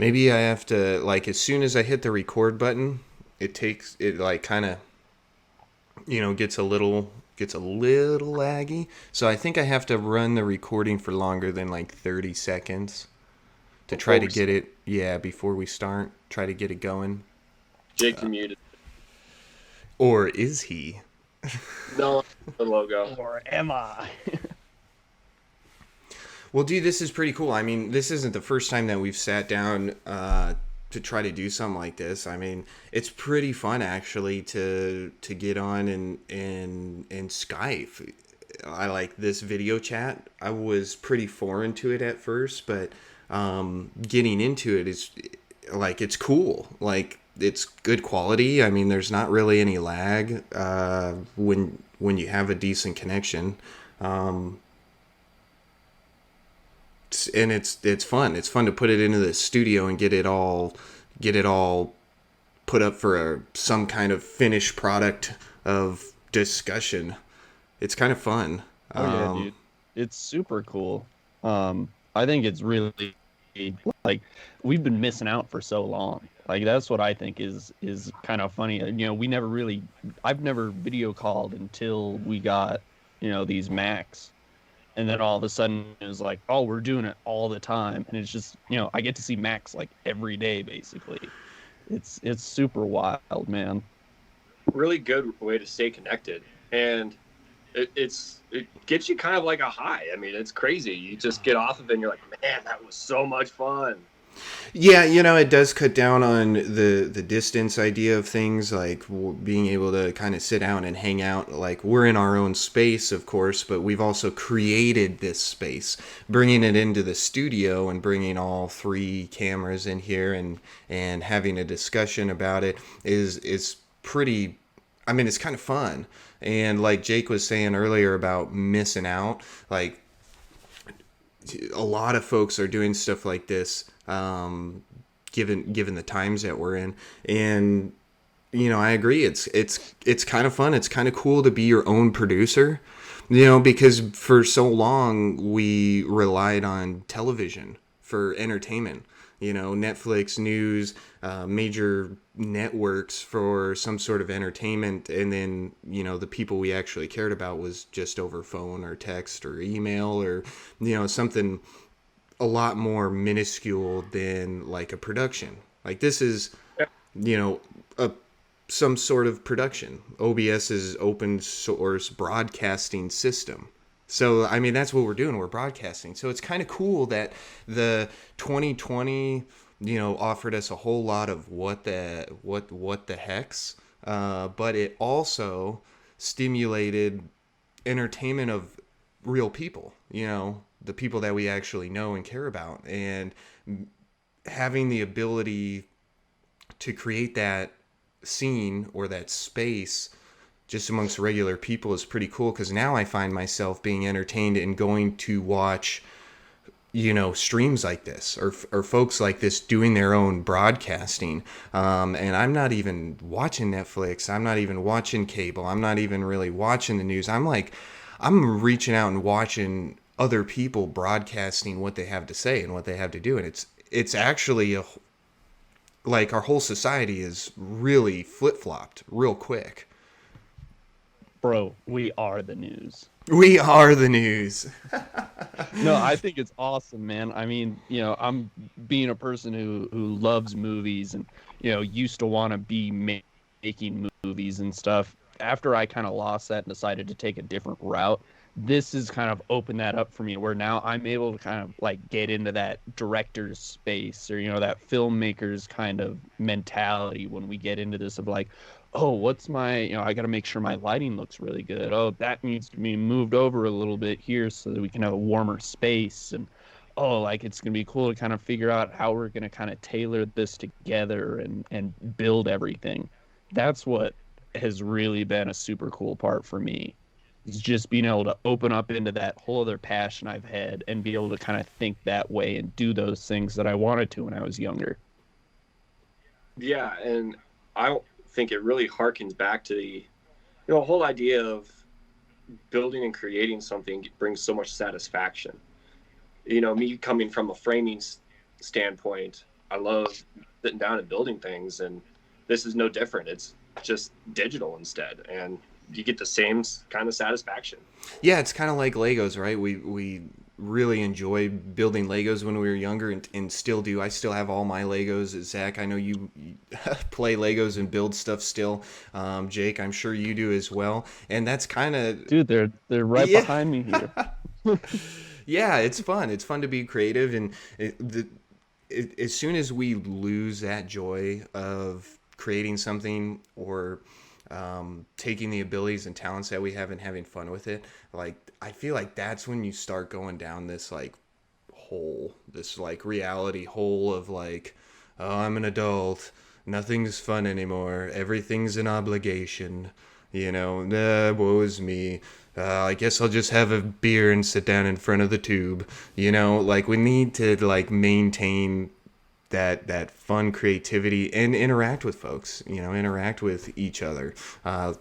Maybe I have to, like, as soon as I hit the record button, it like kind of, gets a little laggy. So I think I have to run the recording for longer than like 30 seconds to try Before to we get start, it, yeah, before we start, try to get it going. Jake, you muted. Or is he? No, the logo. Or am I? Well, dude, this is pretty cool. I mean, this isn't the first time that we've sat down to try to do something like this. I mean, it's pretty fun actually to get on and Skype. I like this video chat. I was pretty foreign to it at first, but getting into it is like it's cool. Like it's good quality. I mean, there's not really any lag when you have a decent connection. Um, and it's fun. It's fun to put it into the studio and get it all put up for some kind of finished product of discussion. It's kind of fun. Oh yeah, dude. It's super cool. I think it's really like we've been missing out for so long. Like that's what I think is kind of funny. We never really I've never video called until we got, these Macs. And then all of a sudden it was like, oh, we're doing it all the time. And it's just, I get to see Max like every day basically. It's super wild, man. Really good way to stay connected, and it gets you kind of like a high. I mean, it's crazy. You just get off of it, and you're like, man, that was so much fun. Yeah, it does cut down on the distance idea of things, like being able to kind of sit down and hang out. Like we're in our own space, of course, but we've also created this space, bringing it into the studio and bringing all three cameras in here and having a discussion about it is pretty. I mean, it's kind of fun. And like Jake was saying earlier about missing out, like a lot of folks are doing stuff like this, given the times that we're in, and I agree. It's kind of fun. It's kind of cool to be your own producer, because for so long we relied on television for entertainment. Netflix, news, major networks for some sort of entertainment, and then the people we actually cared about was just over phone or text or email or something a lot more minuscule than like a production. Like this is a some sort of production. OBS is open source broadcasting system. So I mean that's what we're doing. We're broadcasting. So it's kind of cool that the 2020 offered us a whole lot of what the hex, but it also stimulated entertainment of real people. The people that we actually know and care about, and having the ability to create that scene or that space just amongst regular people is pretty cool, because now I find myself being entertained and going to watch streams like this, or folks like this doing their own broadcasting, and I'm not even watching Netflix, I'm not even watching cable, I'm not even really watching the news. I'm reaching out and watching other people broadcasting what they have to say and what they have to do, and it's actually like our whole society is really flip-flopped real quick. Bro, we are the news. We are the news. No, I think it's awesome, man. I mean, I'm being a person who loves movies and used to want to be making movies and stuff. After I kind of lost that and decided to take a different route, this has kind of opened that up for me, where now I'm able to kind of like get into that director's space, or that filmmaker's kind of mentality when we get into this of like, oh, what's my, I got to make sure my lighting looks really good. Oh, that needs to be moved over a little bit here so that we can have a warmer space. And oh, like it's going to be cool to kind of figure out how we're going to kind of tailor this together and build everything. That's what has really been a super cool part for me. It's just being able to open up into that whole other passion I've had and be able to kind of think that way and do those things that I wanted to when I was younger. Yeah, and I think it really harkens back to the whole idea of building and creating something brings so much satisfaction. Me coming from a framing standpoint, I love sitting down and building things, and this is no different. It's just digital instead, and you get the same kind of satisfaction. Yeah, it's kind of like Legos, right? We really enjoyed building Legos when we were younger, and still do. I still have all my Legos. Zach, I know you play Legos and build stuff still. Jake, I'm sure you do as well. And that's kind of, Dude, they're right yeah, behind me here. yeah, it's fun. It's fun to be creative, and as soon as we lose that joy of creating something, or taking the abilities and talents that we have and having fun with it, like I feel like that's when you start going down this like hole, this like reality hole of like, oh, I'm an adult, nothing's fun anymore, everything's an obligation, woe is me. I guess I'll just have a beer and sit down in front of the tube. Like we need to like maintain that fun creativity and interact with folks, interact with each other, a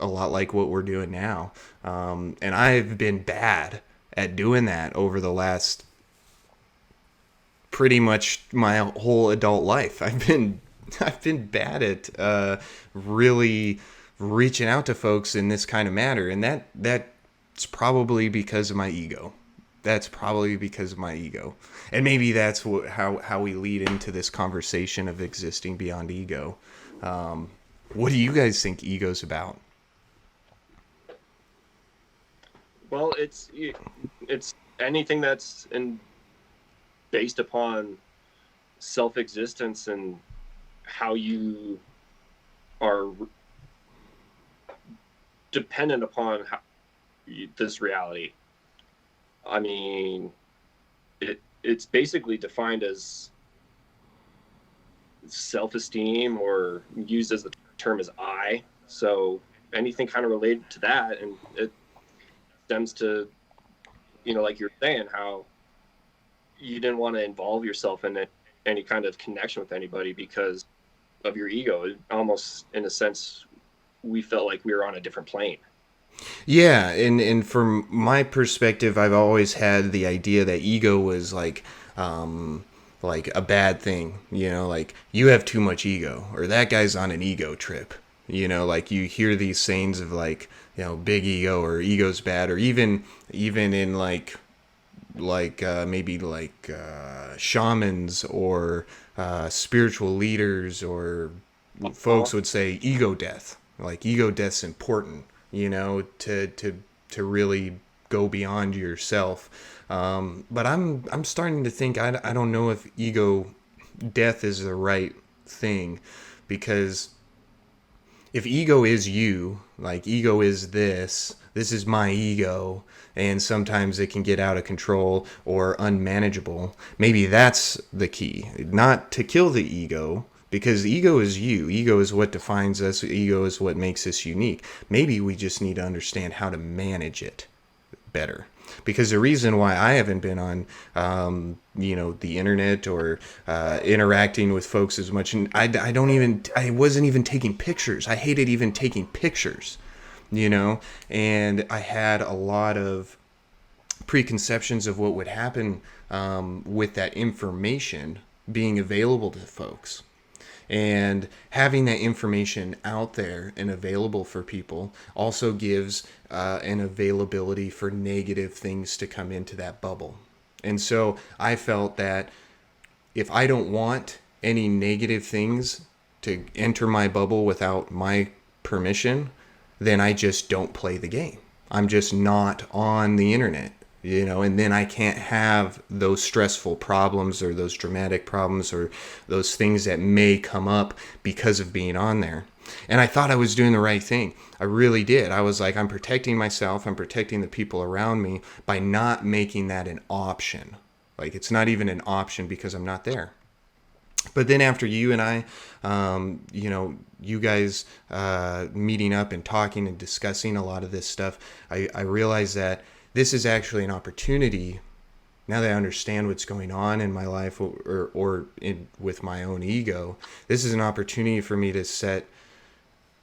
lot like what we're doing now. And I've been bad at doing that over the last pretty much my whole adult life. I've been bad at really reaching out to folks in this kind of manner, and that's probably because of my ego. That's probably because of my ego. And maybe that's how we lead into this conversation of existing beyond ego. What do you guys think ego's about? Well, it's anything that's based upon self-existence and how you are dependent upon this reality. I mean, it's basically defined as self-esteem, or used as the term as I. So anything kind of related to that, and it stems to, like you're saying, how you didn't want to involve yourself in any kind of connection with anybody because of your ego. It almost, in a sense, we felt like we were on a different plane. Yeah, and from my perspective, I've always had the idea that ego was like a bad thing. Like you have too much ego, or that guy's on an ego trip. Like you hear these sayings of like, big ego, or ego's bad, or even in like maybe like shamans, or spiritual leaders, or folks would say ego death. Like ego death's important, to really go beyond yourself. But I'm starting to think I don't know if ego death is the right thing, because if ego is you, like ego is this is my ego, and sometimes it can get out of control or unmanageable, maybe that's the key. Not to kill the ego, because ego is you. Ego is what defines us. Ego is what makes us unique. Maybe we just need to understand how to manage it better. Because the reason why I haven't been on, the internet, or interacting with folks as much, and I wasn't even taking pictures. I hated even taking pictures, and I had a lot of preconceptions of what would happen with that information being available to folks. And having that information out there and available for people also gives an availability for negative things to come into that bubble. And so I felt that if I don't want any negative things to enter my bubble without my permission, then I just don't play the game. I'm just not on the internet. And then I can't have those stressful problems, or those dramatic problems, or those things that may come up because of being on there. And I thought I was doing the right thing. I really did. I was like, I'm protecting myself. I'm protecting the people around me by not making that an option. Like it's not even an option because I'm not there. But then after you and I, you guys meeting up and talking and discussing a lot of this stuff, I realized that this is actually an opportunity, now that I understand what's going on in my life, or with my own ego. This is an opportunity for me to set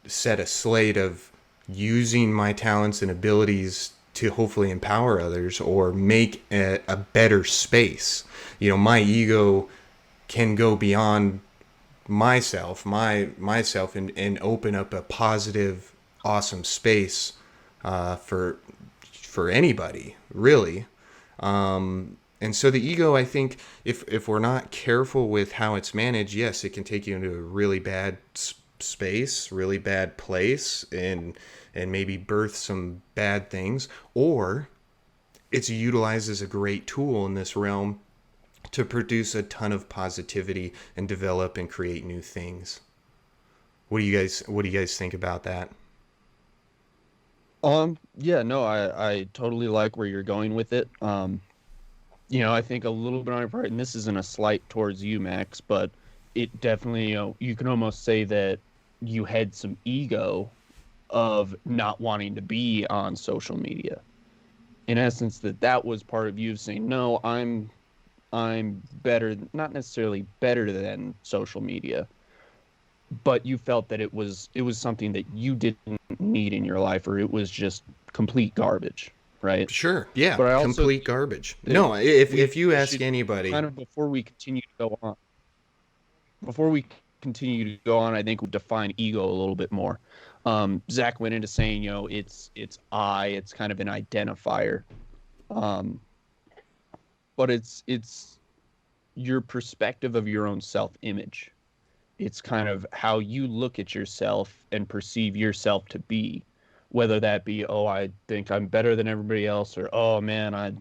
a slate of using my talents and abilities to hopefully empower others, or make a better space. My ego can go beyond myself and open up a positive, awesome space for anybody, really. And so the ego, I think, if we're not careful with how it's managed, yes, it can take you into a really bad space, really bad place, and maybe birth some bad things, or it's utilized as a great tool in this realm to produce a ton of positivity and develop and create new things. What do you guys think about that? Yeah, no, I totally like where you're going with it. I think a little bit on your part, and this isn't a slight towards you, Max, but it definitely, you can almost say that you had some ego of not wanting to be on social media. In essence, that was part of you saying, no, I'm better, not necessarily better than social media, but you felt that it was something that you didn't need in your life, or it was just complete garbage, right? Sure. Yeah. But I also Complete think garbage. that No, if you we ask should anybody, kind of, before we continue to go on, I think we define ego a little bit more. Zach went into saying, it's I, it's kind of an identifier, um, but it's your perspective of your own self-image. It's kind of how you look at yourself and perceive yourself to be, whether that be, oh, I think I'm better than everybody else, or oh man,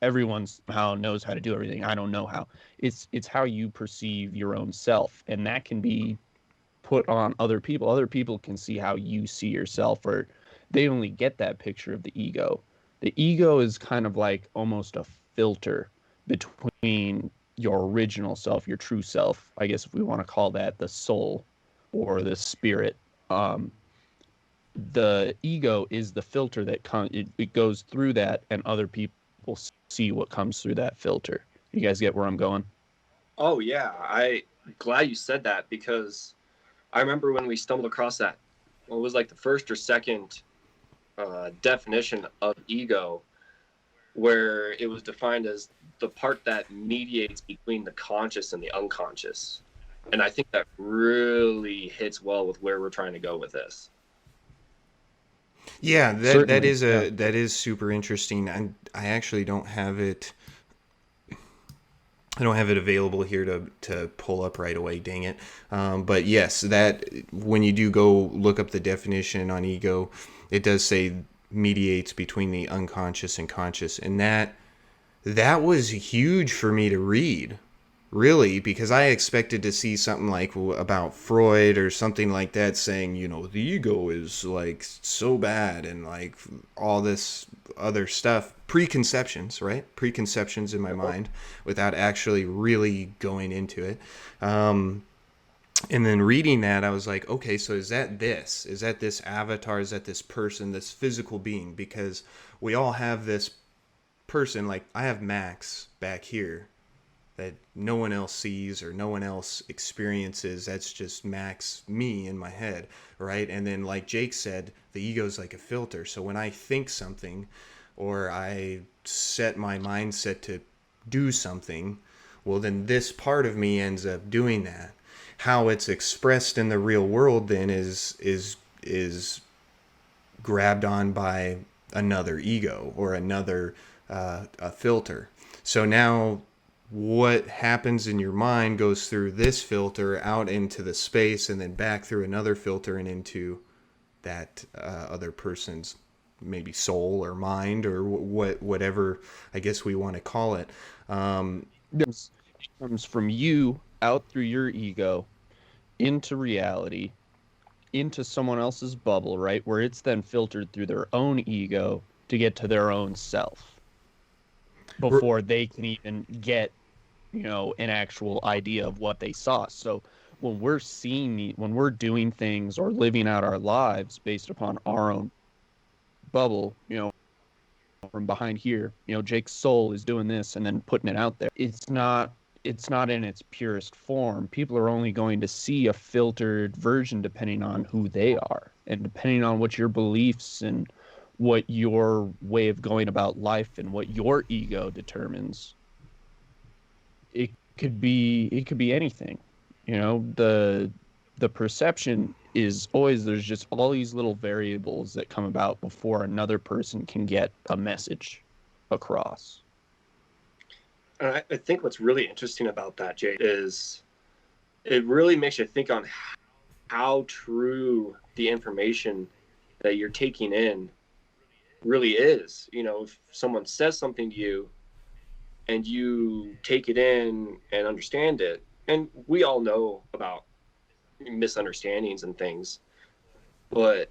everyone somehow knows how to do everything. I don't know how. It's how you perceive your own self, and that can be put on other people. Other people can see how you see yourself, or they only get that picture of the ego. The ego is kind of like almost a filter between your original self, your true self, I guess if we want to call that the soul or the spirit. Um, the ego is the filter that it goes through that, and other people see what comes through that filter. You guys get where I'm going? Oh yeah, I glad you said that, because I remember when we stumbled across that. Well, it was like the first or second definition of ego, where it was defined as the part that mediates between the conscious and the unconscious. And I think that really hits well with where we're trying to go with this. yeah, Certainly, yeah. that is super interesting. I actually don't have it. I don't have it available here to pull up right away. Dang it! But yes, that when you do go look up the definition on ego, it does say mediates between the unconscious and conscious, and that was huge for me to read, really, because I expected to see something like about Freud or something like that, saying, the ego is like so bad and like all this other stuff, preconceptions, right? Preconceptions in my mind, without actually really going into it. And then reading that, I was like, okay, so is that this avatar? Is that this person, this physical being? Because we all have this person, like I have Max back here that no one else sees or no one else experiences. That's just Max, me in my head, right? And then, like Jake said, the ego is like a filter. So when I think something, or I set my mindset to do something, well, then this part of me ends up doing that. How it's expressed in the real world then is grabbed on by another ego or another a filter. So now what happens in your mind goes through this filter out into the space, and then back through another filter and into that other person's maybe soul or mind, or whatever I guess we want to call it. Um, It comes from you out through your ego into reality, into someone else's bubble, right? Where it's then filtered through their own ego to get to their own self before they can even get, an actual idea of what they saw. So when we're doing things or living out our lives based upon our own bubble, from behind here, Jake's soul is doing this and then putting it out there. It's not in its purest form. People are only going to see a filtered version depending on who they are and depending on what your beliefs and what your way of going about life and what your ego determines. It It could be anything. The perception is always, there's just all these little variables that come about before another person can get a message across. And I think what's really interesting about that, Jay, is it really makes you think on how true the information that you're taking in really is. If someone says something to you and you take it in and understand it, and we all know about misunderstandings and things, but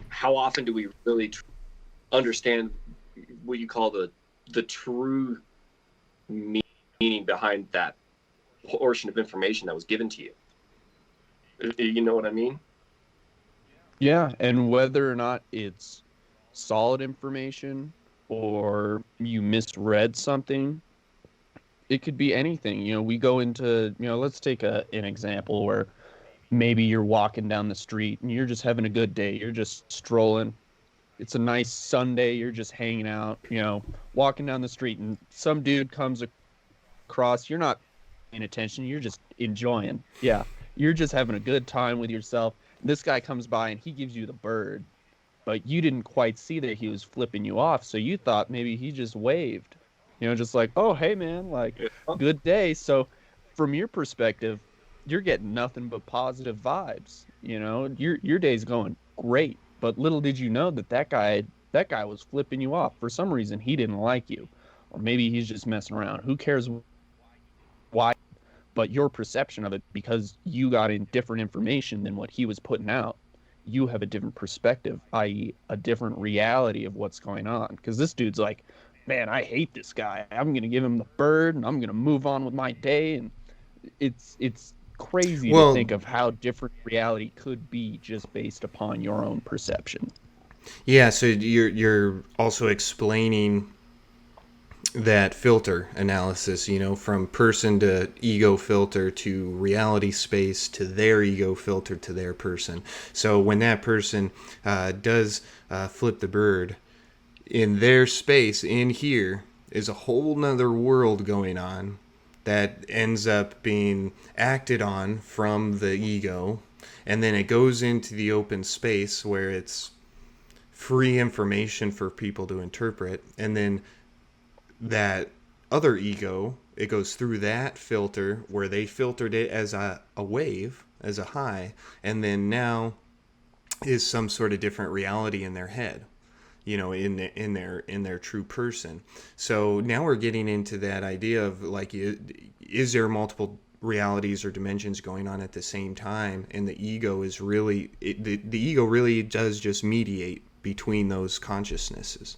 how often do we really understand what you call the true meaning behind that portion of information that was given to you? You know what I mean? Yeah, and whether or not it's solid information or you misread something, it could be anything. We go into, let's take an example where maybe you're walking down the street and you're just having a good day. You're just strolling. It's a nice Sunday. You're just hanging out, walking down the street, and some dude comes across. You're not paying attention. You're just enjoying. Yeah. You're just having a good time with yourself. This guy comes by and he gives you the bird, but you didn't quite see that he was flipping you off. So you thought maybe he just waved, just like, oh, hey, man, like, good day. So from your perspective, you're getting nothing but positive vibes. Your day's going great. But little did you know that guy was flipping you off. For some reason, he didn't like you. Or maybe he's just messing around. Who cares why? But your perception of it, because you got in different information than what he was putting out, you have a different perspective, i.e. a different reality of what's going on. Because this dude's like, man, I hate this guy. I'm going to give him the bird, and I'm going to move on with my day. And it's crazy to think of how different reality could be just based upon your own perception. Yeah, so you're also explaining that filter analysis, from person to ego filter to reality space to their ego filter to their person. So when that person does flip the bird, in their space, in here, is a whole nother world going on that ends up being acted on from the ego, and then it goes into the open space where it's free information for people to interpret, and then that other ego, it goes through that filter where they filtered it as a wave, as a high, and then now is some sort of different reality in their head, in their true person. So now we're getting into that idea of like, is there multiple realities or dimensions going on at the same time? And the ego is really, the ego really does just mediate between those consciousnesses.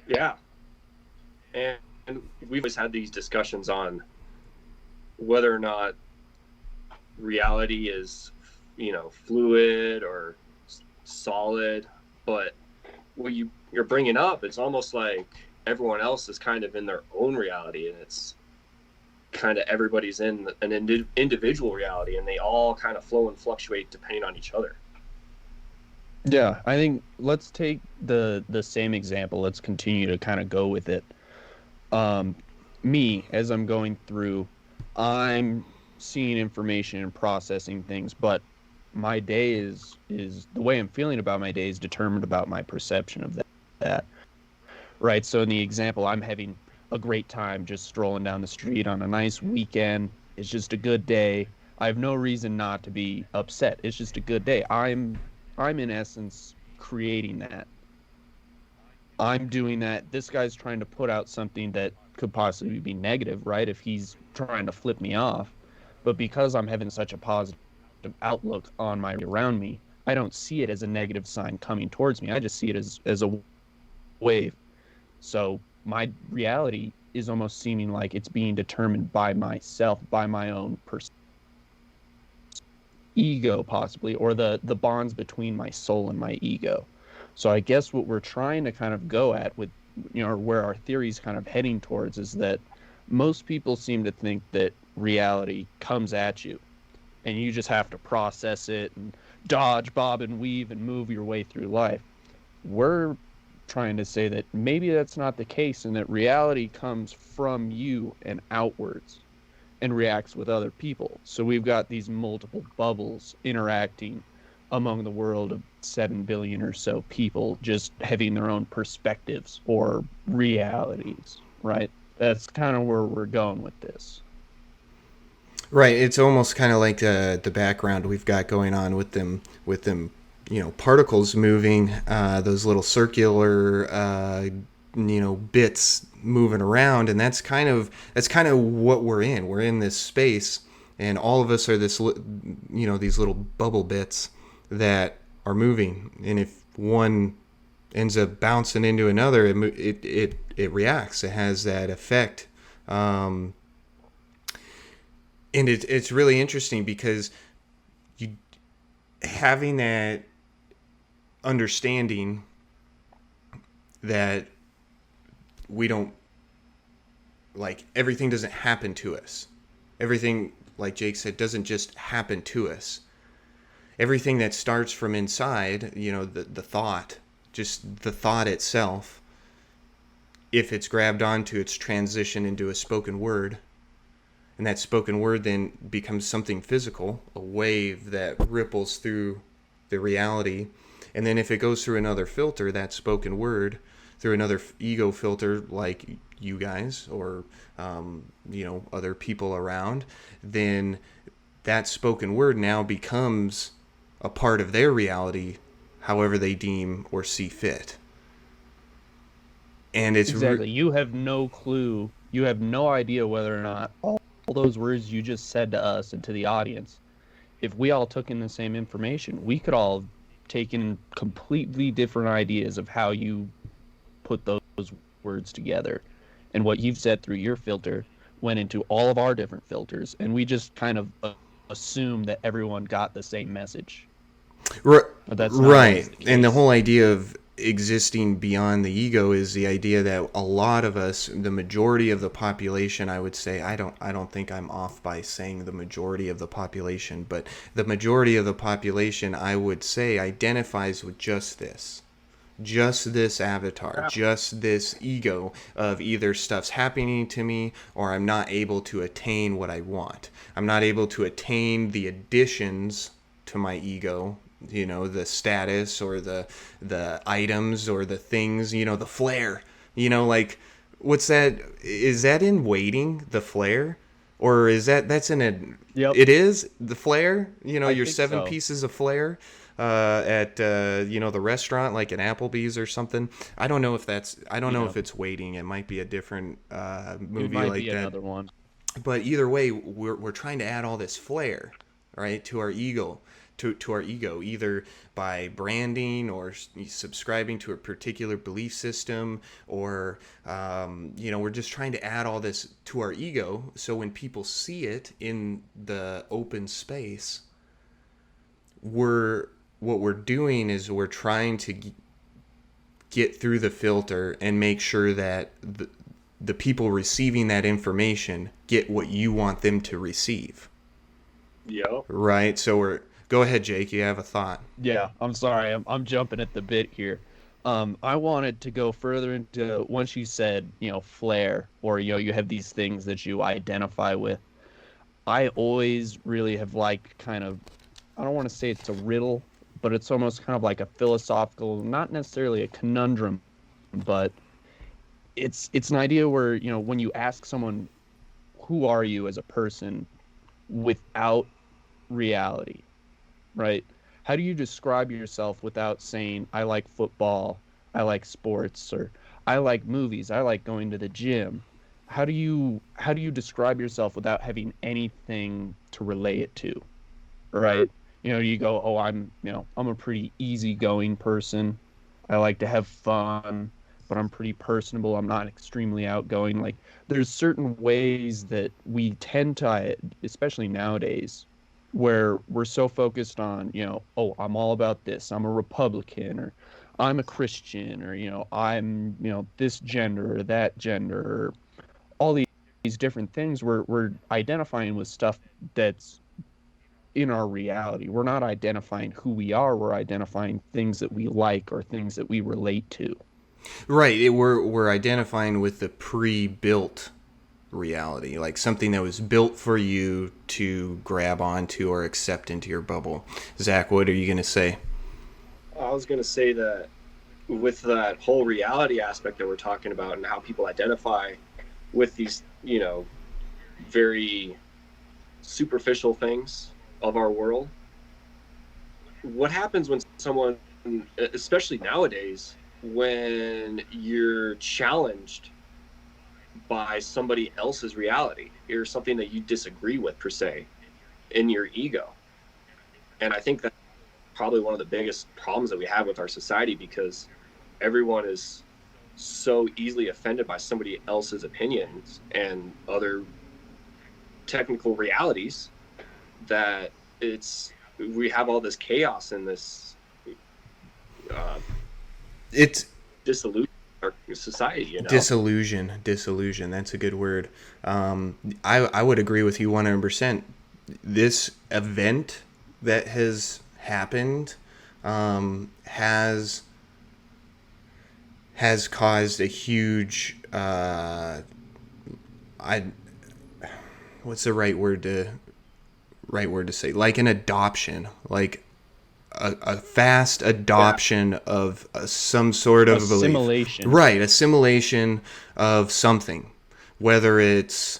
Yeah. And we've always had these discussions on whether or not reality is, fluid or solid. But what you're bringing up, it's almost like everyone else is kind of in their own reality, and it's kind of everybody's in an individual reality, and they all kind of flow and fluctuate depending on each other. Yeah, I think let's take the same example. Let's continue to kind of go with it. Me, as I'm going through, I'm seeing information and processing things, but my day is the way I'm feeling about my day is determined about my perception of that. Right? So in the example, I'm having a great time just strolling down the street on a nice weekend. It's just a good day. I have no reason not to be upset. It's just a good day. I'm in essence creating that. I'm doing that. This guy's trying to put out something that could possibly be negative, right? If he's trying to flip me off. But because I'm having such a positive outlook on my around me, I don't see it as a negative sign coming towards me. I just see it as a wave. So my reality is almost seeming like it's being determined by myself, by my own ego possibly, or the bonds between my soul and my ego. So I guess what we're trying to kind of go at with, where our theory's kind of heading towards is that most people seem to think that reality comes at you and you just have to process it and dodge, bob, and weave and move your way through life. We're trying to say that maybe that's not the case and that reality comes from you and outwards and reacts with other people. So we've got these multiple bubbles interacting among the world of 7 billion or so people, just having their own perspectives or realities, right? That's kind of where we're going with this. Right. It's almost kind of like the background we've got going on with them, particles moving, those little circular, bits moving around, and that's kind of what we're in. We're in this space, and all of us are these little bubble bits that are moving, and if one ends up bouncing into another, it reacts. It has that effect. And it's really interesting because you having that understanding that we don't, like, everything doesn't happen to us. Everything, like Jake said, doesn't just happen to us. Everything that starts from inside, the thought, just the thought itself, if it's grabbed onto, it's transitioned into a spoken word. And that spoken word then becomes something physical, a wave that ripples through the reality. And then if it goes through another filter, that spoken word, through another ego filter like you guys or, other people around, then that spoken word now becomes a part of their reality, however they deem or see fit. And it's exactly. You have no clue. You have no idea whether or not all those words you just said to us and to the audience, if we all took in the same information, we could all take in completely different ideas of how you put those words together. And what you've said through your filter went into all of our different filters, and we just kind of assume that everyone got the same message. But that's right. And the whole idea of existing beyond the ego is the idea that a lot of us, the majority of the population, I would say, I don't think I'm off by saying the majority of the population, but the majority of the population, I would say, identifies with just this avatar, just this ego of either stuff's happening to me or I'm not able to attain what I want. I'm not able to attain the additions to my ego, the status or the items or the things, the flair, like, what's that? Is that in Waiting, the flair? Or is that's in a, Yep. It is the flair, I your think 7 so. pieces of flair at, the restaurant, like at Applebee's or something. I don't know if it's Waiting. It might be a different movie It might like be that. another one. But either way, we're trying to add all this flair, right, to our ego, to our ego, either by branding or subscribing to a particular belief system, or we're just trying to add all this to our ego, so when people see it in the open space, what we're doing is we're trying to get through the filter and make sure that the people receiving that information get what you want them to receive. Yeah. Right. So go ahead, Jake. You have a thought. Yeah, I'm sorry. I'm jumping at the bit here. I wanted to go further into, once you said, flair, or, you have these things that you identify with. I always really have liked kind of, I don't want to say it's a riddle, but it's almost kind of like a philosophical, not necessarily a conundrum, but it's an idea where, when you ask someone, who are you as a person without reality, right? How do you describe yourself without saying, I like football, I like sports, or I like movies, I like going to the gym? How do you describe yourself without having anything to relate it to, right? You go, oh, I'm a pretty easygoing person. I like to have fun, but I'm pretty personable. I'm not extremely outgoing. Like, there's certain ways that we tend to, especially nowadays, where we're so focused on, oh, I'm all about this. I'm a Republican, or I'm a Christian, or, I'm, this gender or that gender, or all these different things. We're identifying with stuff that's in our reality. We're not identifying who we are. We're identifying things that we like or things that we relate to. Right. We're identifying with the pre-built reality, like something that was built for you to grab onto or accept into your bubble. Zach, what are you going to say? I was going to say that with that whole reality aspect that we're talking about and how people identify with these, very superficial things of our world, what happens when someone, especially nowadays, when you're challenged by somebody else's reality or something that you disagree with per se in your ego? And I think that's probably one of the biggest problems that we have with our society, because everyone is so easily offended by somebody else's opinions and other technical realities that we have all this chaos and this It's disillusion in our society. disillusion. That's a good word. I would agree with you 100%. This event that has happened has caused a huge what's the right word to say, like an adoption, like a fast adoption of some sort of assimilation. belief. Right, assimilation of something, whether it's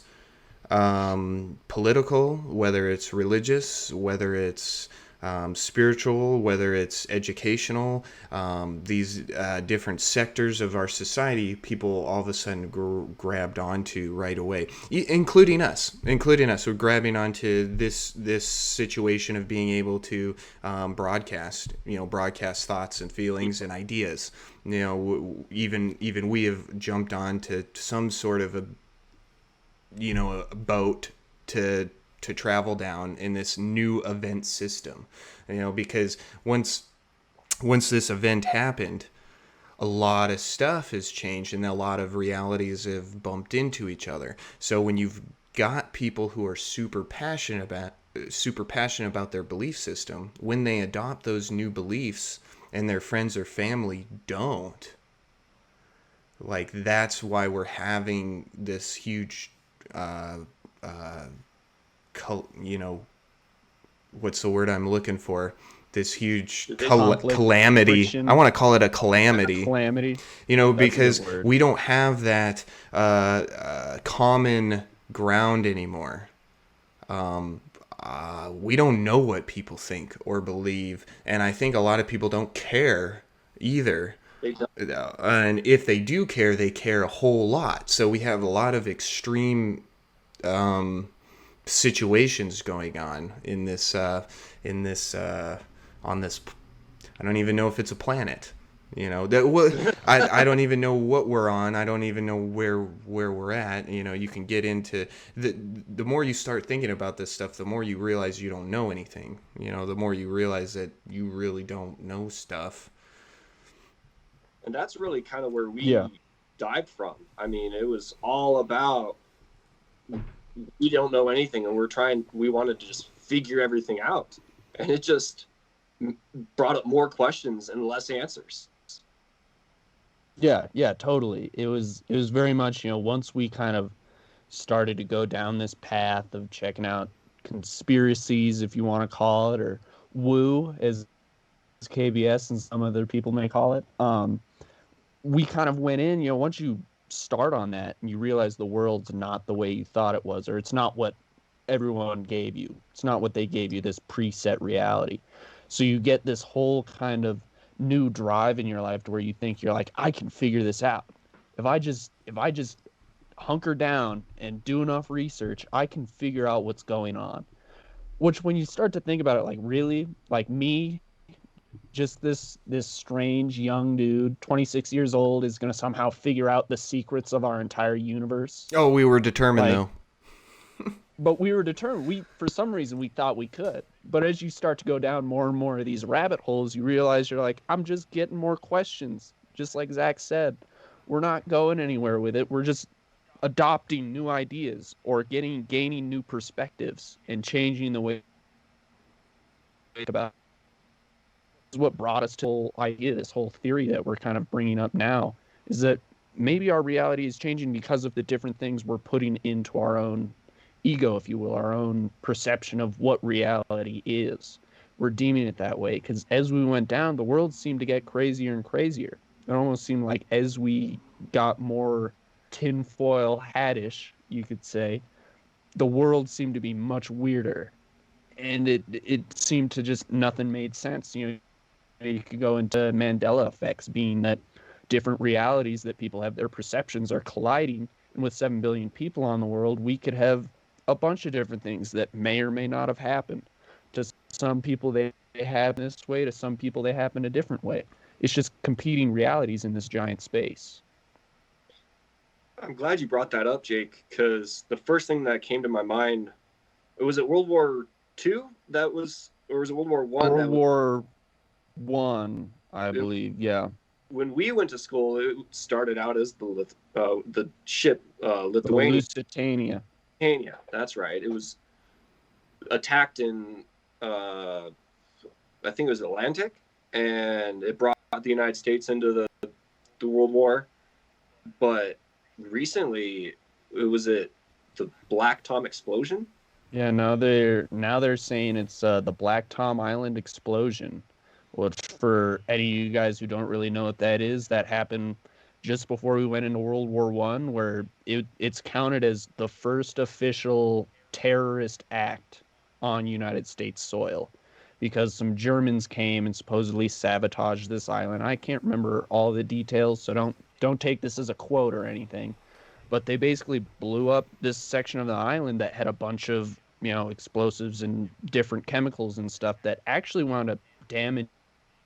political, whether it's religious, whether it's spiritual, whether it's educational, these different sectors of our society, people all of a sudden grabbed onto right away, including us. We're grabbing onto this situation of being able to broadcast thoughts and feelings and ideas. Even we have jumped on to some sort of a boat to travel down in this new event system, because once this event happened, a lot of stuff has changed and a lot of realities have bumped into each other. So when you've got people who are super passionate about their belief system, when they adopt those new beliefs and their friends or family don't, like, that's why we're having this huge what's the word I'm looking for? This huge calamity. Friction. I want to call it a calamity. Calamity. Because we don't have that common ground anymore. We don't know what people think or believe, and I think a lot of people don't care either. And if they do care, they care a whole lot. So we have a lot of extreme situations going on in this on this. I don't even know if it's a planet. I don't even know what we're on. I don't even know where we're at. You can get into the more you start thinking about this stuff, the more you realize you don't know anything. The more you realize that you really don't know stuff. And that's really kind of where we dived from. I mean, it was all about, we don't know anything, and we wanted to just figure everything out, and it just brought up more questions and less answers. Yeah, totally. It was very much, once we kind of started to go down this path of checking out conspiracies, if you want to call it, or woo, as KBS and some other people may call it. We kind of went in, once you start on that and you realize the world's not the way you thought it was, or it's not what everyone gave you. It's not what they gave you, this preset reality. So you get this whole kind of new drive in your life to where you think you're like, I can figure this out. If I just hunker down and do enough research, I can figure out what's going on. Which, when you start to think about it, like, really, like me, just this strange young dude, 26 years old, is going to somehow figure out the secrets of our entire universe. Oh, we were determined, though. But we were determined. For some reason, we thought we could. But as you start to go down more and more of these rabbit holes, you realize you're like, I'm just getting more questions. Just like Zach said, we're not going anywhere with it. We're just adopting new ideas or gaining new perspectives and changing the way about. Is what brought us to the whole idea, this whole theory that we're kind of bringing up now, is that maybe our reality is changing because of the different things we're putting into our own ego, if you will, our own perception of what reality is. We're deeming it that way because as we went down, the world seemed to get crazier and crazier. It almost seemed like as we got more tinfoil hattish, you could say, the world seemed to be much weirder. And it seemed to just nothing made sense. You could go into Mandela effects, being that different realities that people have, their perceptions are colliding. And with 7 billion people on the world, we could have a bunch of different things that may or may not have happened. To some people, they happen this way. To some people, they happen a different way. It's just competing realities in this giant space. I'm glad you brought that up, Jake, because the first thing that came to my mind, was it World War II that was, or was it World War One? World War One, I believe. Yeah. When we went to school, it started out as the ship The Lithuania. Lusitania. That's right. It was attacked in I think it was Atlantic, and it brought the United States into the World War. But recently, it was the Black Tom explosion. Yeah, now they're saying it's the Black Tom Island explosion, which for any of you guys who don't really know what that is, that happened just before we went into World War One, where it's counted as the first official terrorist act on United States soil, because some Germans came and supposedly sabotaged this island. I can't remember all the details, so don't take this as a quote or anything. But they basically blew up this section of the island that had a bunch of explosives and different chemicals and stuff that actually wound up damaging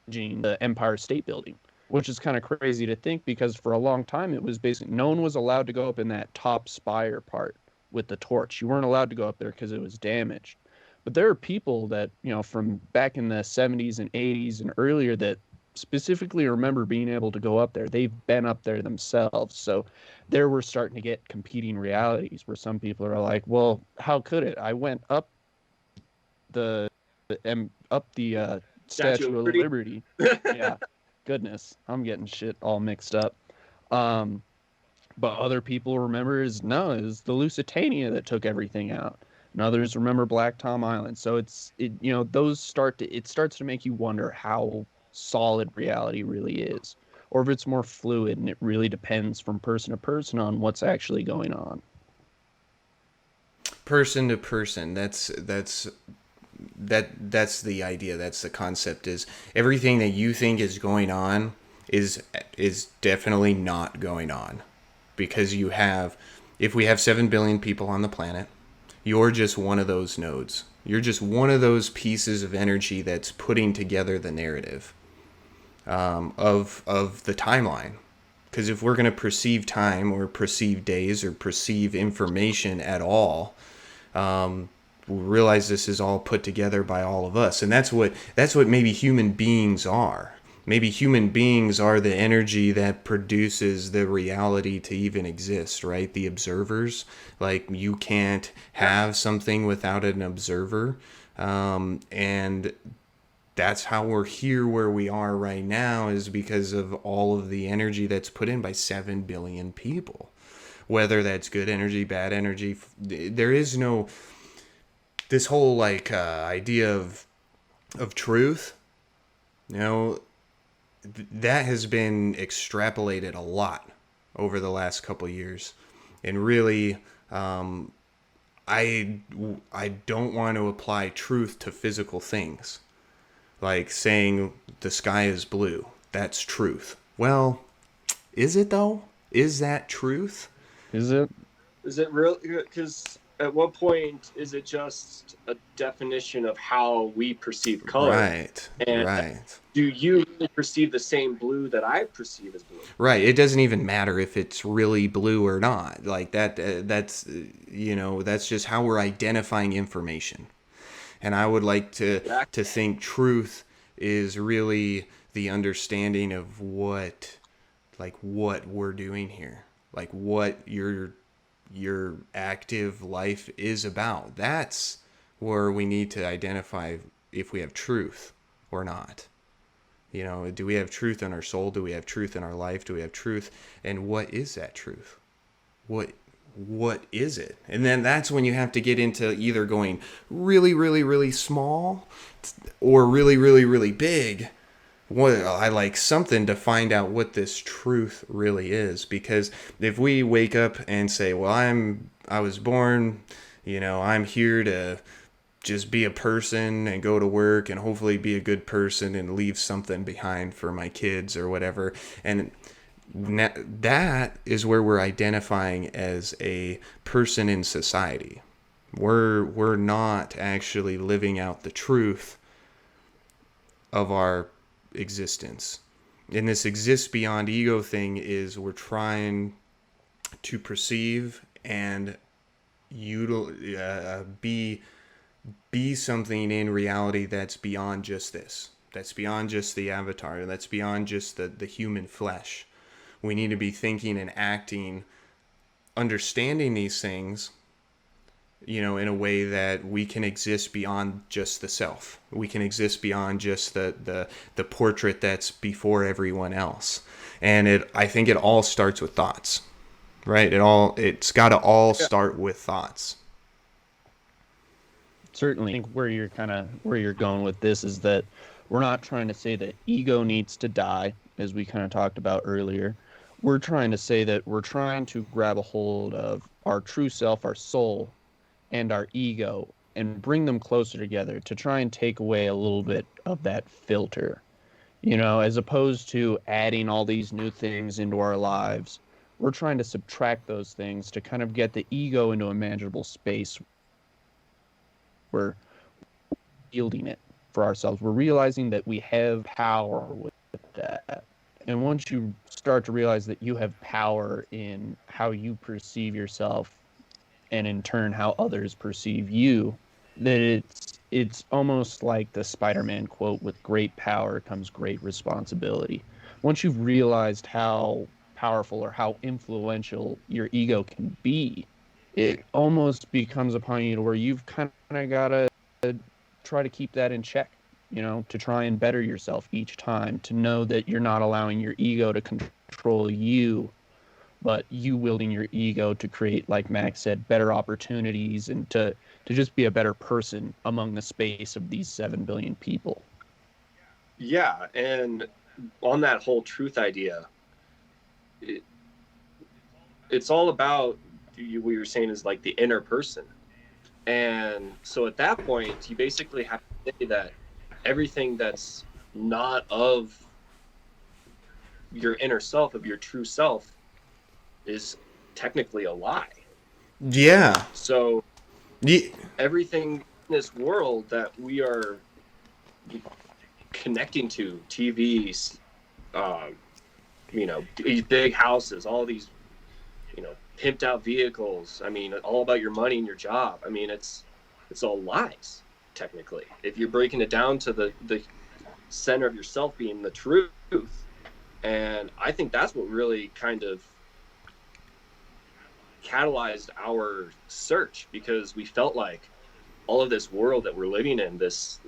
the Empire State Building, which is kind of crazy to think because for a long time it was basically no one was allowed to go up in that top spire part with the torch. You weren't allowed to go up there because it was damaged. But there are people that, from back in the 70s and 80s and earlier that specifically remember being able to go up there. They've been up there themselves. So there we're starting to get competing realities where some people are like, well, how could it? I went up the Statue of Liberty. Yeah. Goodness, I'm getting shit all mixed up. But other people remember is the Lusitania that took everything out. And others remember Black Tom Island. So it starts to make you wonder how solid reality really is, or if it's more fluid and it really depends from person to person on what's actually going on. Person to person. That's the idea. That's the concept. Is everything that you think is going on is definitely not going on, because if we have 7 billion people on the planet, you're just one of those nodes. You're just one of those pieces of energy that's putting together the narrative of the timeline. Because if we're going to perceive time or perceive days or perceive information at all, we realize this is all put together by all of us. And that's what maybe human beings are. Maybe human beings are the energy that produces the reality to even exist, right? The observers. Like, you can't have something without an observer. And that's how we're here where we are right now, is because of all of the energy that's put in by 7 billion people. Whether that's good energy, bad energy, there is no... This whole, idea of truth, that has been extrapolated a lot over the last couple of years. And really, I don't want to apply truth to physical things. Like saying the sky is blue. That's truth. Well, is it though? Is that truth? Is it? Is it real? Because at what point is it just a definition of how we perceive color? Right. And right. Do you perceive the same blue that I perceive as blue? Right. It doesn't even matter if it's really blue or not. Like that. That's just how we're identifying information. And I would like to think truth is really the understanding of what we're doing here, like what your active life is about. That's where we need to identify if we have truth or not. You know, do we have truth in our soul? Do we have truth in our life? Do we have truth? And what is that truth? What is it? And then that's when you have to get into either going really, really, really small or really, really, really big. What I like something to find out what this truth really is, because if we wake up and say, well, I was born, you know, I'm here to just be a person and go to work and hopefully be a good person and leave something behind for my kids or whatever, and that is where we're identifying as a person in society. We're not actually living out the truth of our existence. And this exists beyond ego thing is we're trying to perceive and be something in reality that's beyond just this. That's beyond just the avatar. That's beyond just the human flesh. We need to be thinking and acting, understanding these things, you know, in a way that we can exist beyond just the self. We can exist beyond just the portrait that's before everyone else. And I think it all starts with thoughts, right? It's got to all start with thoughts. Certainly, I think where you're going with this is that we're not trying to say that ego needs to die, as we kind of talked about earlier. We're trying to say that we're trying to grab a hold of our true self, our soul, and our ego, and bring them closer together to try and take away a little bit of that filter, you know, as opposed to adding all these new things into our lives. We're trying to subtract those things to kind of get the ego into a manageable space. We're yielding it for ourselves. We're realizing that we have power with that. And once you start to realize that you have power in how you perceive yourself, and in turn how others perceive you, that it's almost like the Spider-Man quote, with great power comes great responsibility. Once you've realized how powerful or how influential your ego can be, it almost becomes upon you to where you've kind of got to try to keep that in check, you know, to try and better yourself each time, to know that you're not allowing your ego to control you, but you wielding your ego to create, like Max said, better opportunities and to just be a better person among the space of these 7 billion people. Yeah, and on that whole truth idea, it's all about what you're saying is like the inner person. And so at that point, you basically have to say that everything that's not of your inner self, of your true self, is technically a lie. Yeah. So Yeah. everything in this world that we are connecting to, TVs, you know, these big houses, all these, you know, pimped out vehicles. I mean, all about your money and your job. I mean, it's all lies, technically. If you're breaking it down to the center of yourself being the truth. And I think that's what really kind of catalyzed our search, because we felt like all of this world that we're living in, this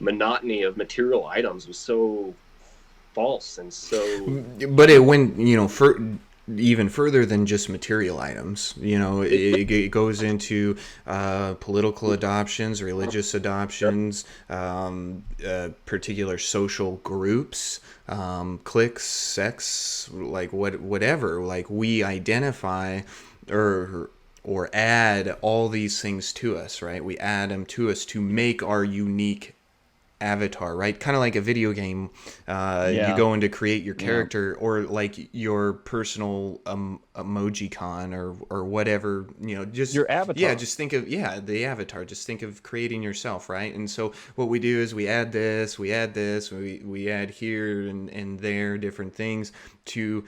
monotony of material items, was so false and so. But it went, you know, even further than just material items. You know, it goes into political adoptions, religious adoptions, particular social groups, cliques, sects, like whatever. Like we identify or add all these things to us, right? We add them to us to make our unique avatar, right? Kind of like a video game. You go in to create your character, or like your personal emoji con or whatever, you know, just your avatar. Yeah, just think of the avatar. Just think of creating yourself, right? And so what we do is we add this, we add here and there different things to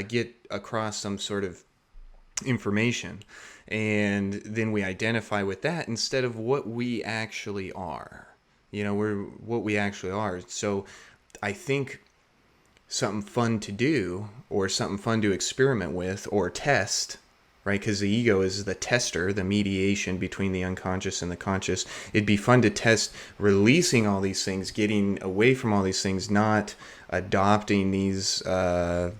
get across some sort of information, and then we identify with that instead of what we actually are. You know, we're what we actually are. So I think something fun to do, or something fun to experiment with or test, right? Because the ego is the tester, the mediation between the unconscious and the conscious. It'd be fun to test releasing all these things, getting away from all these things, not adopting these, not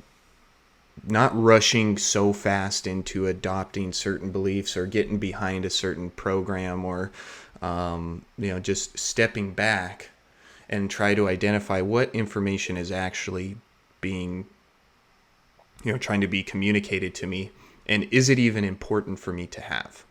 rushing so fast into adopting certain beliefs or getting behind a certain program, or just stepping back and try to identify what information is actually being, trying to be communicated to me, and is it even important for me to have?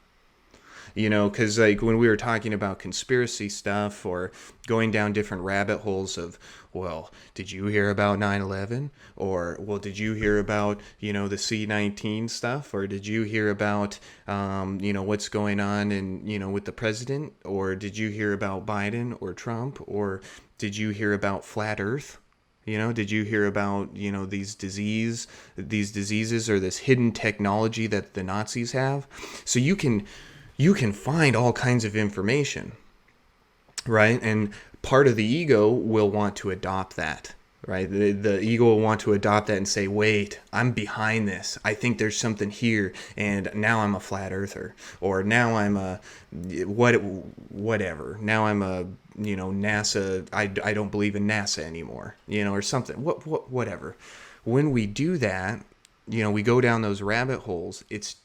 Because like when we were talking about conspiracy stuff or going down different rabbit holes of, well, did you hear about 9/11? Or, well, did you hear about, the C-19 stuff? Or did you hear about, what's going on in, with the president? Or did you hear about Biden or Trump? Or did you hear about flat earth? Did you hear about, these diseases or this hidden technology that the Nazis have? So you can find all kinds of information, right? And part of the ego will want to adopt that, right? The ego will want to adopt that and say, wait, I'm behind this. I think there's something here, and now I'm a flat earther, or now I'm a whatever. Now I'm a NASA. I don't believe in NASA anymore, or something. Whatever. When we do that, we go down those rabbit holes. It's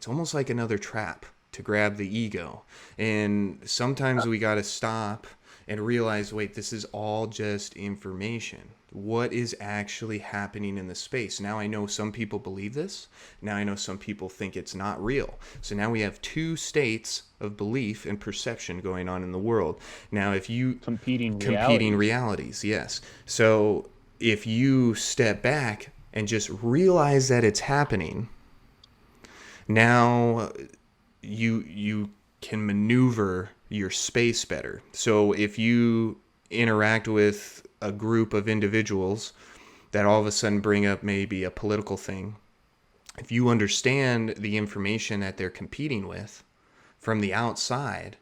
almost like another trap to grab the ego. And sometimes we got to stop and realize, wait, this is all just information. What is actually happening in the space? Now I know some people believe this. Now I know some people think it's not real. So now we have two states of belief and perception going on in the world. Now if you... Competing realities, yes. So if you step back and just realize that it's happening, now you can maneuver your space better. So if you interact with a group of individuals that all of a sudden bring up maybe a political thing, if you understand the information that they're competing with from the outside,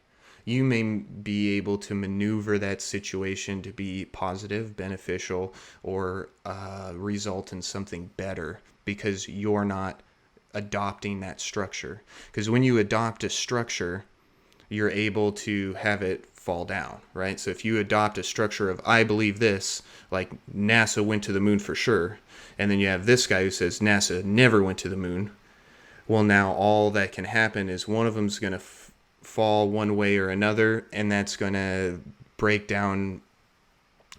you may be able to maneuver that situation to be positive, beneficial, or result in something better, because you're not adopting that structure. Because when you adopt a structure, you're able to have it fall down, right? So if you adopt a structure of, I believe this, like NASA went to the moon for sure, and then you have this guy who says NASA never went to the moon, well, now all that can happen is one of them's going to fall one way or another, and that's going to break down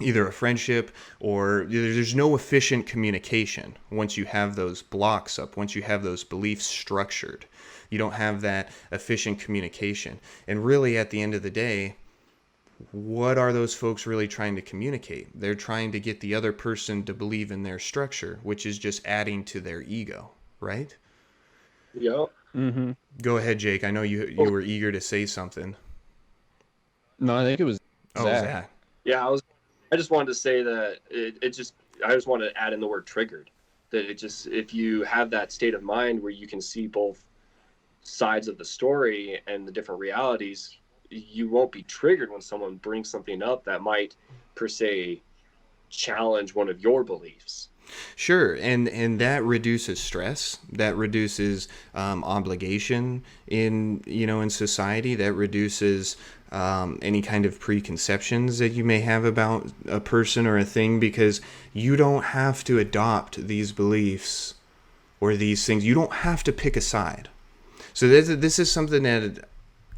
either a friendship, or there's no efficient communication once you have those blocks up, once you have those beliefs structured. You don't have that efficient communication. And really, at the end of the day, what are those folks really trying to communicate? They're trying to get the other person to believe in their structure, which is just adding to their ego, right? Yep. Mm-hmm. Go ahead, Jake. I know you were eager to say something. No, I think it was Zach. Yeah, I just wanted to say that I just wanted to add in the word triggered. That if you have that state of mind where you can see both sides of the story and the different realities, you won't be triggered when someone brings something up that might per se challenge one of your beliefs. Sure, and that reduces stress. That reduces obligation in society. That reduces any kind of preconceptions that you may have about a person or a thing, because you don't have to adopt these beliefs or these things. You don't have to pick a side. So this is something that,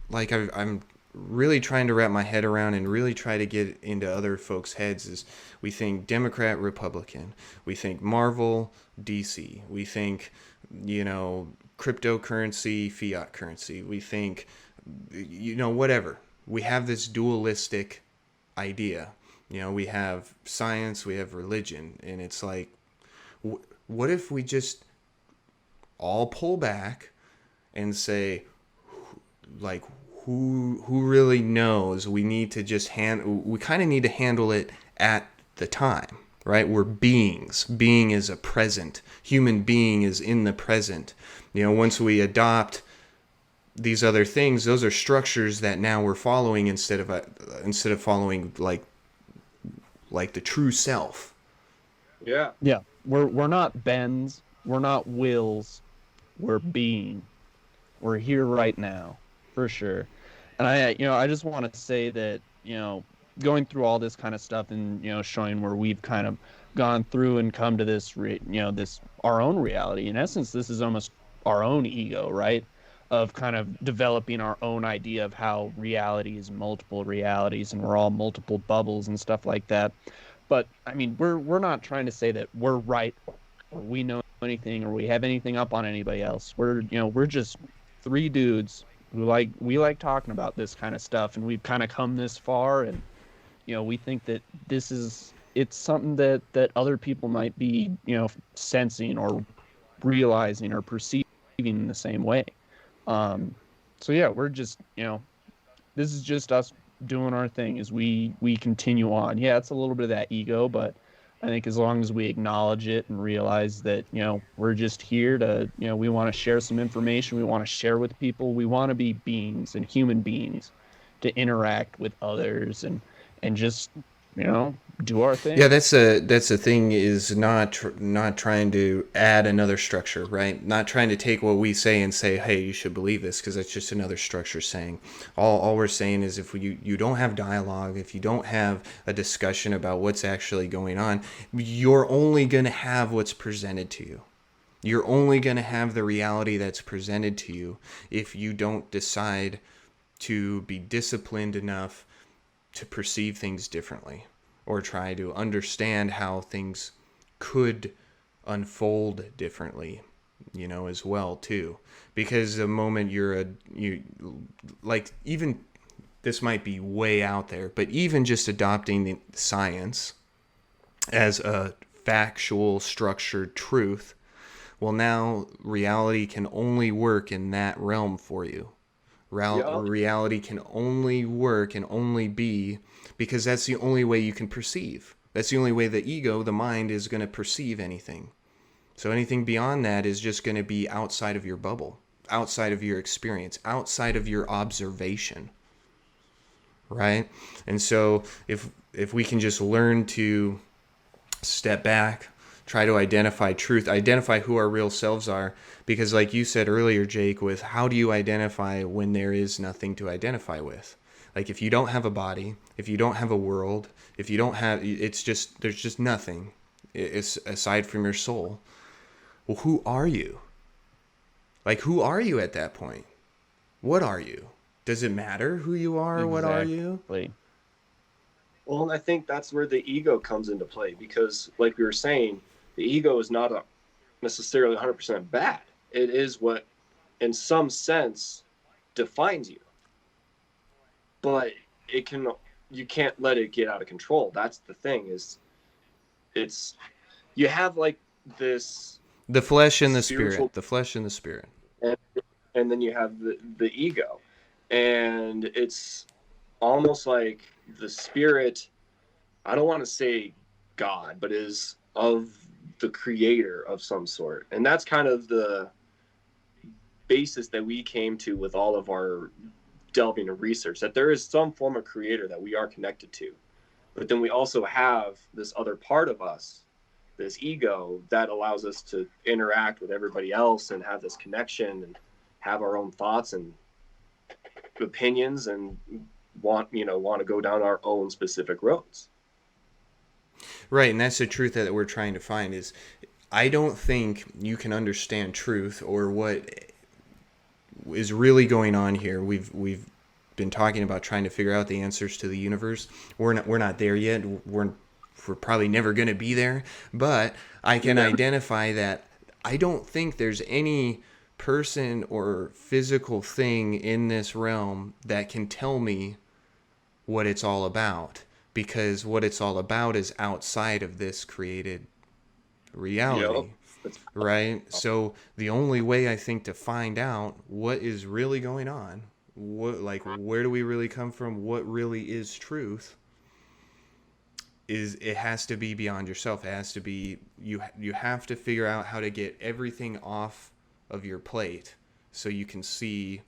like, I'm really trying to wrap my head around and really try to get into other folks' heads. Is we think Democrat, Republican, we think Marvel, DC, we think, cryptocurrency, fiat currency, we think, whatever. We have this dualistic idea. We have science, we have religion, and it's like, what if we just all pull back and say, like, who really knows? We need to just we kind of need to handle it at the time, right? We're beings. Being is a present. Human being is in the present. Once we adopt these other things, those are structures that now we're following instead of following like the true self. Yeah. Yeah. We're not Bens. We're not Wills. we're being. We're here right now, for sure. And I just want to say that, going through all this kind of stuff and, showing where we've kind of gone through and come to this our own reality. In essence, this is almost our own ego, right? Of kind of developing our own idea of how reality is multiple realities and we're all multiple bubbles and stuff like that. But I mean, we're not trying to say that we're right or we know anything or we have anything up on anybody else. We're just three dudes who we like talking about this kind of stuff, and we've kind of come this far, and we think that it's something that other people might be sensing or realizing or perceiving in the same way. So yeah, we're just this is just us doing our thing as we continue on. Yeah, it's a little bit of that ego, but I think as long as we acknowledge it and realize that, we're just here to, we want to share some information. We want to share with people. We want to be beings and human beings to interact with others and just, do our thing. Yeah, that's the thing, is not trying to add another structure, right? Not trying to take what we say and say, hey, you should believe this, because that's just another structure saying. All we're saying is, if you don't have dialogue, if you don't have a discussion about what's actually going on, you're only going to have what's presented to you. You're only going to have the reality that's presented to you if you don't decide to be disciplined enough to perceive things differently, or try to understand how things could unfold differently, as well too. Because the moment even, this might be way out there, but even just adopting the science as a factual, structured truth, well, now reality can only work in that realm for you. Reality can only work and only be, because that's the only way you can perceive. That's the only way the ego, the mind, is going to perceive anything. So anything beyond that is just going to be outside of your bubble, outside of your experience, outside of your observation, right? And so if we can just learn to step back, try to identify truth, identify who our real selves are. Because like you said earlier, Jake, with how do you identify when there is nothing to identify with? Like, if you don't have a body, if you don't have a world, if you don't have, there's just nothing aside from your soul. Well, who are you? Like, who are you at that point? What are you? Does it matter who you are? Exactly. What are you? Well, and I think that's where the ego comes into play, because like we were saying, the ego is not necessarily 100% bad. It is what, in some sense, defines you. But you can't let it get out of control. That's the thing, you have like this... The flesh and the spirit. The flesh and the spirit. And then you have the ego. And it's almost like the spirit, I don't want to say God, but is of the creator of some sort. And that's kind of the basis that we came to with all of our delving and research, that there is some form of creator that we are connected to. But then we also have this other part of us, this ego, that allows us to interact with everybody else and have this connection and have our own thoughts and opinions and want to go down our own specific roads. Right, and that's the truth that we're trying to find. Is I don't think you can understand truth or what is really going on here. We've been talking about trying to figure out the answers to the universe. We're not there yet. We're probably never going to be there. But I can identify that I don't think there's any person or physical thing in this realm that can tell me what it's all about, because what it's all about is outside of this created reality. Yep. Right? So the only way, I think, to find out what is really going on, where do we really come from, what really is truth, is it has to be beyond yourself. It has to be, you have to figure out how to get everything off of your plate so you can see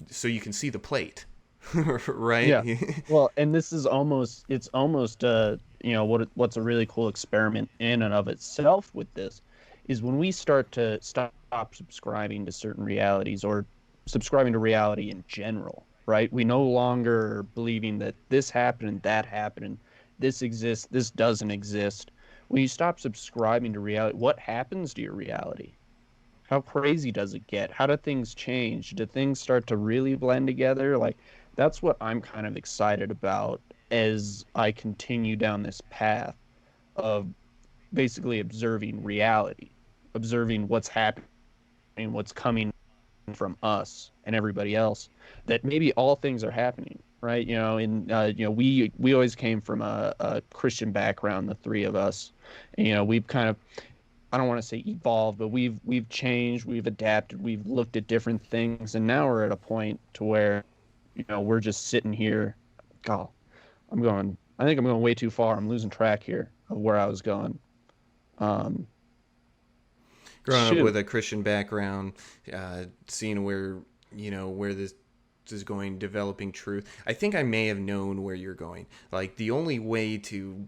the plate. Right? Yeah. Well, and this is almost what's a really cool experiment in and of itself with this is when we start to stop subscribing to certain realities or subscribing to reality in general, right? We no longer believing that this happened, that happened, this exists, this doesn't exist. When you stop subscribing to reality, what happens to your reality? How crazy does it get? How do things change? Do things start to really blend together? Like, that's what I'm kind of excited about as I continue down this path of basically observing reality, observing what's happening, what's coming from us and everybody else. That maybe all things are happening, right? We always came from a Christian background, the three of us. And, we've kind of, I don't want to say evolved, but we've changed, we've adapted, we've looked at different things, and now we're at a point to where, we're just sitting here. God, I think I'm going way too far. I'm losing track here of where I was going. Um, Growing up Shoot. with a Christian background, seeing where where this is going, developing truth. I think I may have known where you're going. Like the only way to,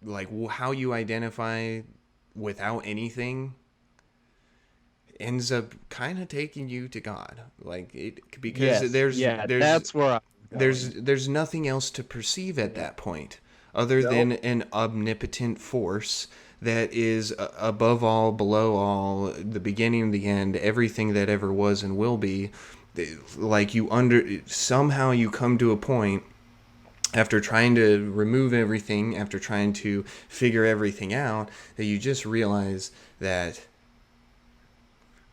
like, how you identify without anything ends up kind of taking you to God. Like it, because Yes, there's yeah, there's that's where I'm there's going. there's nothing else to perceive at that point other Yep. than an omnipotent force that is above all, below all, the beginning, the end, everything that ever was and will be. Like somehow you come to a point after trying to remove everything, after trying to figure everything out, that you just realize that,